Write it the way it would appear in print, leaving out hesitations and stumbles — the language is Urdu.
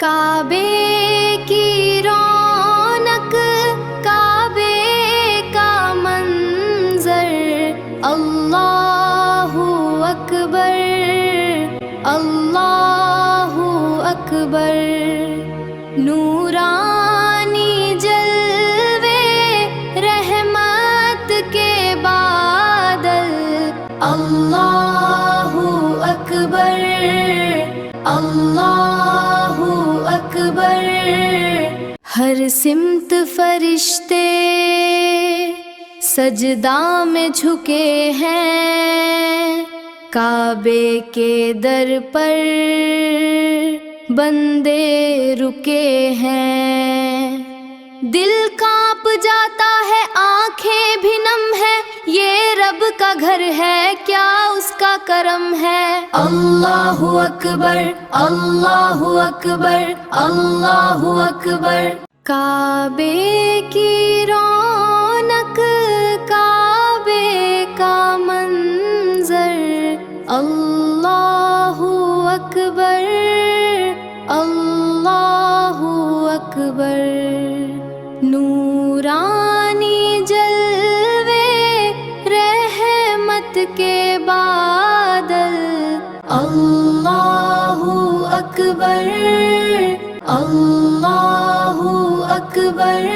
کعبے کی رونق، کعبے کا منظر، اللہ اکبر، اللہ اکبر، نورانی جلوے رحمت کے بادل، اللہ اکبر، اللہ اکبر، ہر سمت فرشتے سجدہ میں جھکے ہیں، کعبے کے در پر بندے رکے ہیں، دل کانپ جاتا ہے، آنکھیں بھی نم ہے، یہ رب کا گھر ہے، کیا اس کا کرم ہے، اللہ اکبر، اللہ اکبر، اللہ اکبر، کعبے کی رونق، کعبے کا منظر، اللہ اکبر، اللہ اکبر، نورانی جلوے رحمت کے بادل، اللہ اکبر، اللہ اکبر،